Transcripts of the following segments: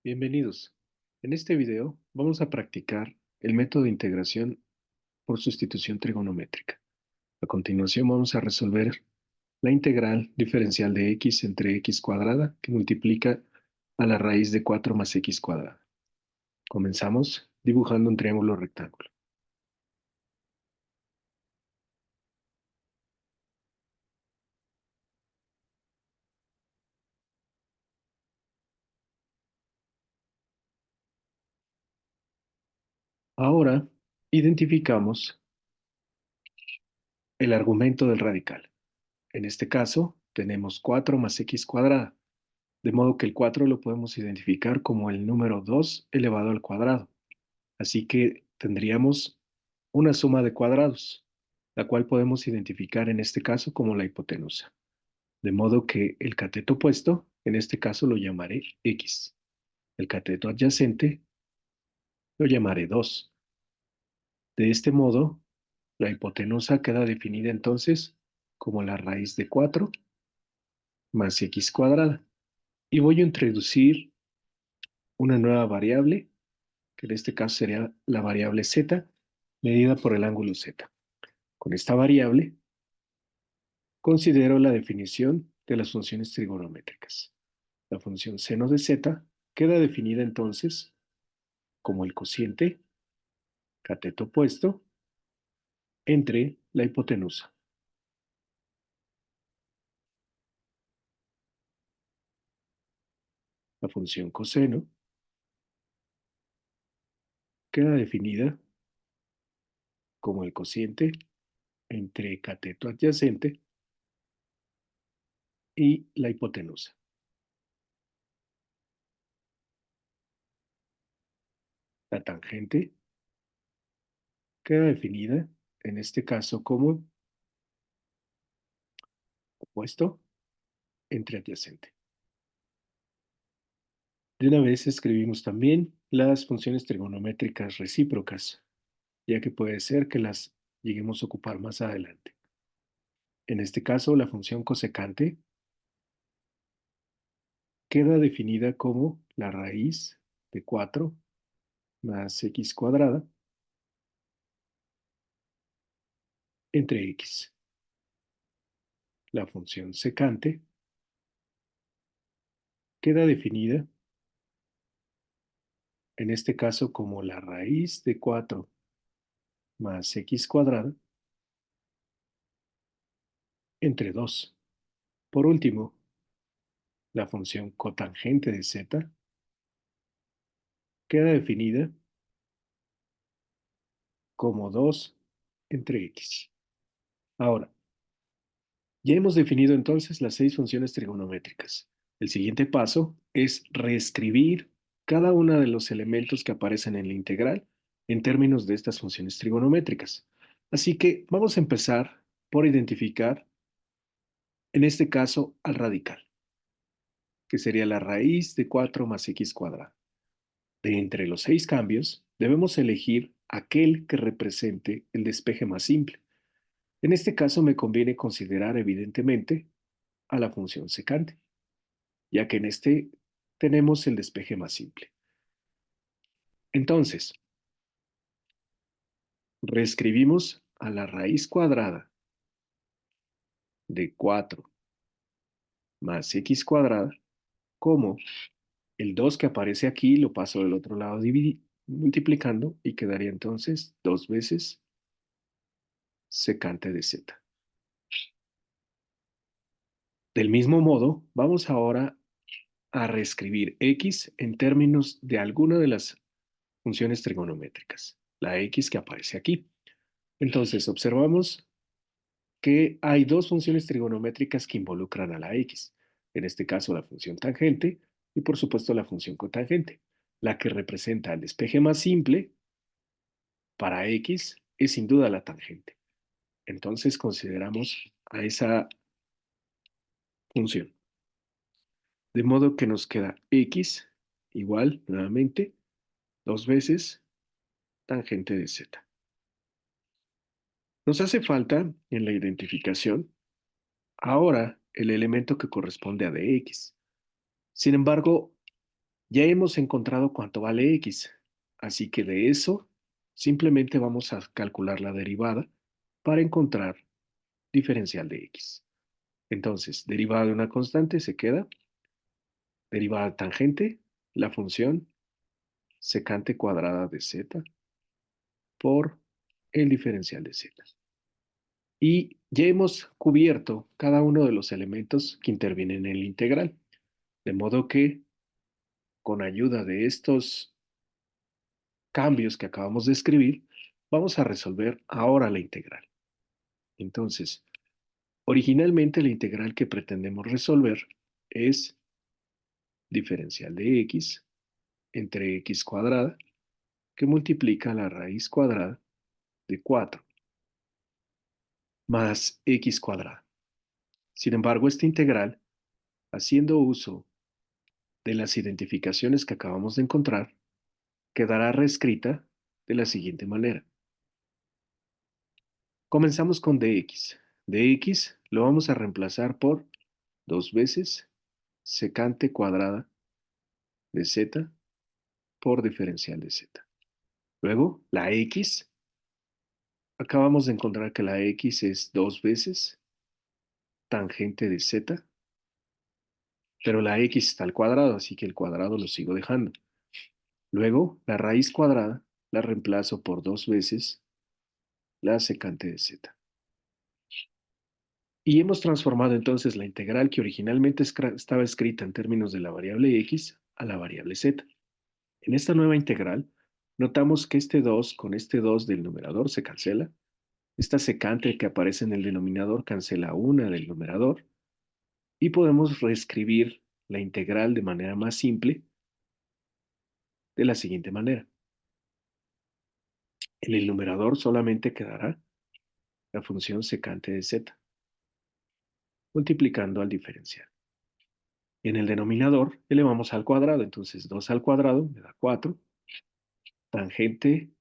Bienvenidos. En este video vamos a practicar el método de integración por sustitución trigonométrica. A continuación vamos a resolver la integral diferencial de x entre x cuadrada que multiplica a la raíz de 4 más x cuadrada. Comenzamos dibujando un triángulo rectángulo. Ahora identificamos el argumento del radical. En este caso tenemos 4 más x cuadrada, de modo que el 4 lo podemos identificar como el número 2 elevado al cuadrado. Así que tendríamos una suma de cuadrados, la cual podemos identificar en este caso como la hipotenusa. De modo que el cateto opuesto, en este caso lo llamaré x. El cateto adyacente lo llamaré 2. De este modo, la hipotenusa queda definida entonces como la raíz de 4 más x cuadrada. Y voy a introducir una nueva variable, que en este caso sería la variable z, medida por el ángulo z. Con esta variable considero la definición de las funciones trigonométricas. La función seno de z queda definida entonces como el cociente cateto opuesto entre la hipotenusa. La función coseno queda definida como el cociente entre cateto adyacente y la hipotenusa. La tangente queda definida en este caso como opuesto entre adyacente. De una vez escribimos también las funciones trigonométricas recíprocas, ya que puede ser que las lleguemos a ocupar más adelante. En este caso, la función cosecante queda definida como la raíz de 4 más x cuadrada entre x. La función secante queda definida en este caso como la raíz de 4 más x cuadrada entre 2. Por último, la función cotangente de z queda definida como 2 entre x. Ahora, ya hemos definido entonces las 6 funciones trigonométricas. El siguiente paso es reescribir cada uno de los elementos que aparecen en la integral en términos de estas funciones trigonométricas. Así que vamos a empezar por identificar, en este caso, al radical, que sería la raíz de 4 más x cuadrada. De entre los 6 cambios, debemos elegir aquel que represente el despeje más simple. En este caso me conviene considerar evidentemente a la función secante, ya que en este tenemos el despeje más simple. Entonces, reescribimos a la raíz cuadrada de 4 más x cuadrada como el 2 que aparece aquí lo paso del otro lado multiplicando y quedaría entonces 2 veces secante de z. Del mismo modo, vamos ahora a reescribir x en términos de alguna de las funciones trigonométricas, la x que aparece aquí. Entonces, observamos que hay dos funciones trigonométricas que involucran a la x. En este caso, la función tangente y, por supuesto, la función cotangente. La que representa el despeje más simple para x es sin duda la tangente. Entonces, consideramos a esa función. De modo que nos queda x igual, nuevamente, 2 veces tangente de z. Nos hace falta, en la identificación, ahora el elemento que corresponde a dx. Sin embargo, Ya hemos encontrado cuánto vale x, así que de eso simplemente vamos a calcular la derivada para encontrar diferencial de x. Entonces, derivada de una constante se queda derivada tangente, la función secante cuadrada de z por el diferencial de z. Y ya hemos cubierto cada uno de los elementos que intervienen en el integral, de modo que con ayuda de estos cambios que acabamos de escribir, vamos a resolver ahora la integral. Entonces, originalmente la integral que pretendemos resolver es diferencial de x entre x cuadrada que multiplica la raíz cuadrada de 4 más x cuadrada. Sin embargo, esta integral, haciendo uso de las identificaciones que acabamos de encontrar, quedará reescrita de la siguiente manera. Comenzamos con dx. Dx lo vamos a reemplazar por 2 veces secante cuadrada de z por diferencial de z. Luego, la x, acabamos de encontrar que la x es 2 veces tangente de z, pero la x está al cuadrado, así que el cuadrado lo sigo dejando. Luego, la raíz cuadrada la reemplazo por 2 veces la secante de z. Y hemos transformado entonces la integral que originalmente estaba escrita en términos de la variable x a la variable z. En esta nueva integral, notamos que este 2 con este 2 del numerador se cancela. Esta secante que aparece en el denominador cancela una del numerador y podemos reescribir la integral de manera más simple de la siguiente manera. En el numerador solamente quedará la función secante de z, multiplicando al diferencial. Y en el denominador elevamos al cuadrado, entonces 2 al cuadrado me da 4, tangente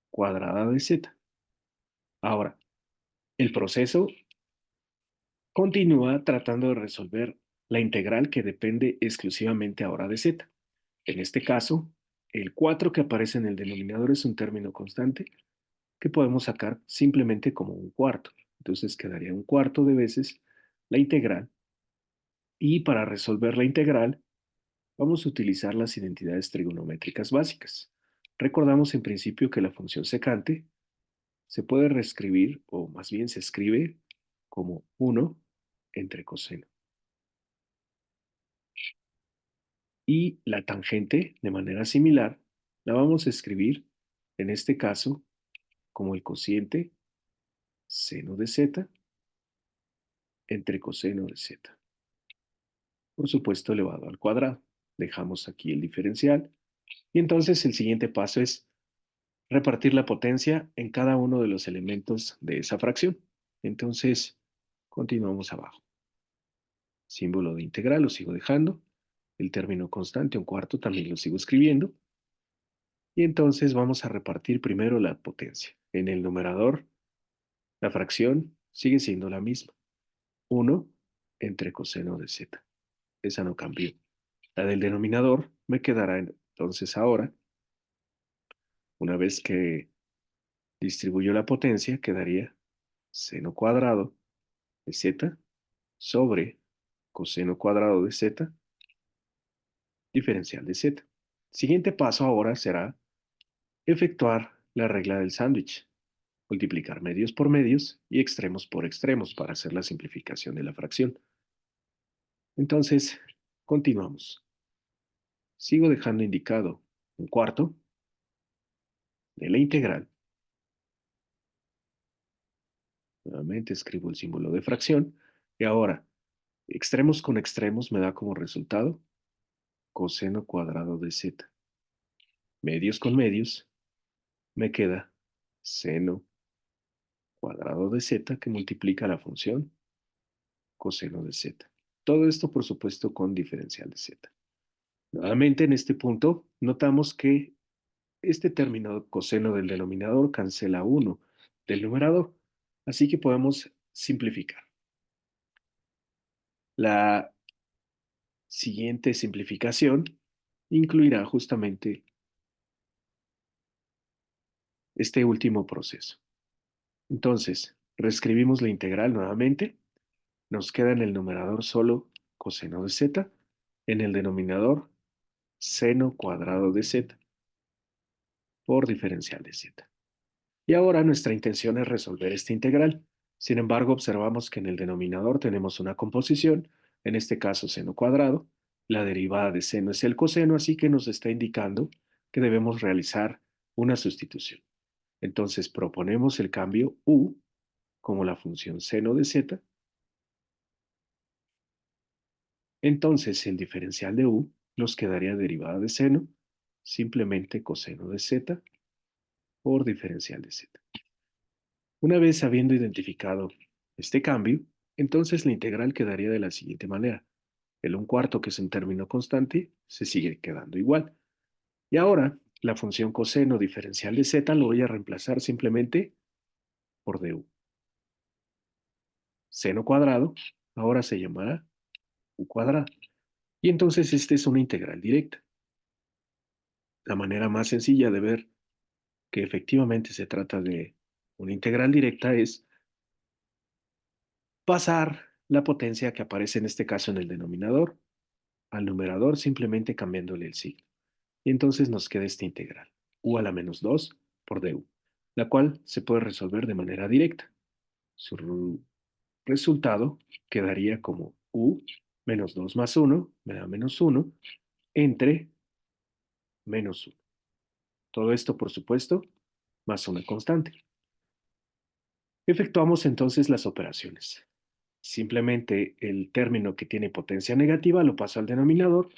cuadrada de z. Ahora, el proceso continúa tratando de resolver la integral que depende exclusivamente ahora de z. En este caso, el 4 que aparece en el denominador es un término constante que podemos sacar simplemente como un cuarto. Entonces quedaría un cuarto de veces la integral. Y para resolver la integral, vamos a utilizar las identidades trigonométricas básicas. Recordamos en principio que la función secante se puede reescribir, o más bien se escribe como 1 entre coseno. Y la tangente, de manera similar, la vamos a escribir, en este caso, como el cociente seno de z entre coseno de z. Por supuesto, elevado al cuadrado. Dejamos aquí el diferencial. Y entonces el siguiente paso es repartir la potencia en cada uno de los elementos de esa fracción. Entonces, continuamos abajo. Símbolo de integral lo sigo dejando. El término constante, un cuarto, también lo sigo escribiendo. Y entonces vamos a repartir primero la potencia. En el numerador, la fracción sigue siendo la misma. 1 entre coseno de z. Esa no cambió. La del denominador me quedará entonces ahora, una vez que distribuyo la potencia, quedaría seno cuadrado de z sobre coseno cuadrado de z, diferencial de z. Siguiente paso ahora será efectuar la regla del sándwich, multiplicar medios por medios y extremos por extremos para hacer la simplificación de la fracción. Entonces, continuamos. Sigo dejando indicado un cuarto de la integral. Nuevamente escribo el símbolo de fracción. Y ahora, extremos con extremos me da como resultado coseno cuadrado de z. Medios con medios me queda seno cuadrado de z que multiplica la función coseno de z. Todo esto, por supuesto, con diferencial de z. Nuevamente, en este punto, notamos que este término coseno del denominador cancela 1 del numerador, así que podemos simplificar. La siguiente simplificación incluirá justamente este último proceso. Entonces, reescribimos la integral nuevamente. Nos queda en el numerador solo coseno de z, en el denominador seno cuadrado de z por diferencial de z. Y ahora nuestra intención es resolver esta integral. Sin embargo, observamos que en el denominador tenemos una composición, en este caso seno cuadrado. La derivada de seno es el coseno, así que nos está indicando que debemos realizar una sustitución. Entonces proponemos el cambio u como la función seno de z. Entonces el diferencial de u nos quedaría derivada de seno, simplemente coseno de z por diferencial de z. Una vez habiendo identificado este cambio, entonces la integral quedaría de la siguiente manera. El 1/4, que es un término constante, se sigue quedando igual. Y ahora, la función coseno diferencial de z lo voy a reemplazar simplemente por du. Seno cuadrado ahora se llamará u cuadrado. Y entonces esta es una integral directa. La manera más sencilla de ver que efectivamente se trata de una integral directa es pasar la potencia que aparece en este caso en el denominador al numerador simplemente cambiándole el signo. Y entonces nos queda esta integral, u a la menos 2 por du, la cual se puede resolver de manera directa. Su resultado quedaría como u menos 2 más 1 me da menos 1 entre menos 1. Todo esto, por supuesto, más una constante. Efectuamos entonces las operaciones. Simplemente el término que tiene potencia negativa lo paso al denominador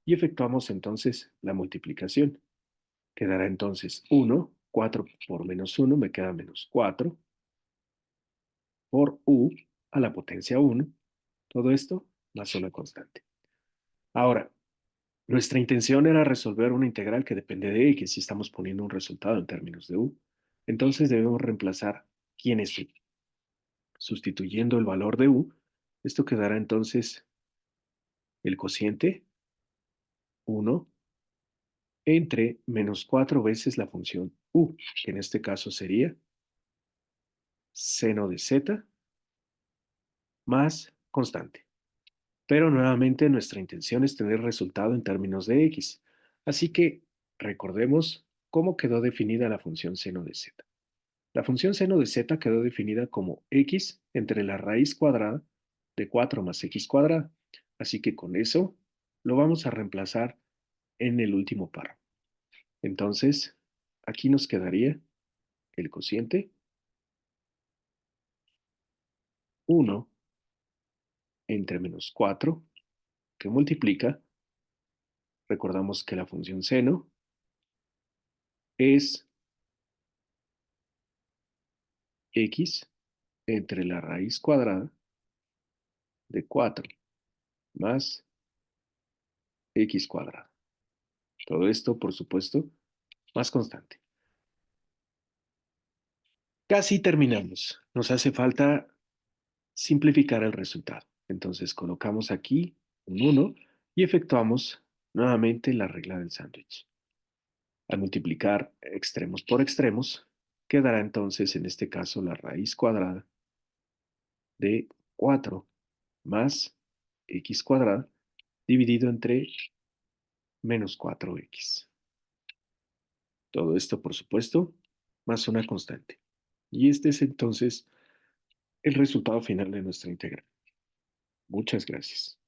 y efectuamos entonces la multiplicación. Quedará entonces 1, 4 por menos 1 me queda menos 4 por u a la potencia 1. Todo esto más una constante. Ahora, nuestra intención era resolver una integral que depende de x si estamos poniendo un resultado en términos de u. Entonces debemos reemplazar quién es u. Sustituyendo el valor de u, esto quedará entonces el cociente 1 entre menos 4 veces la función u, que en este caso sería seno de z más constante. Pero nuevamente nuestra intención es tener resultado en términos de x. Así que recordemos cómo quedó definida la función seno de z. La función seno de z quedó definida como x entre la raíz cuadrada de 4 más x cuadrada. Así que con eso lo vamos a reemplazar en el último párrafo. Entonces, aquí nos quedaría el cociente 1 entre menos 4 que multiplica. Recordamos que la función seno es x entre la raíz cuadrada de 4 más x cuadrado. Todo esto, por supuesto, más constante. Casi terminamos. Nos hace falta simplificar el resultado. Entonces colocamos aquí un 1 y efectuamos nuevamente la regla del sándwich. Al multiplicar extremos por extremos, quedará entonces en este caso la raíz cuadrada de 4 más x cuadrada dividido entre menos 4x. Todo esto, por supuesto, más una constante. Y este es entonces el resultado final de nuestra integral. Muchas gracias.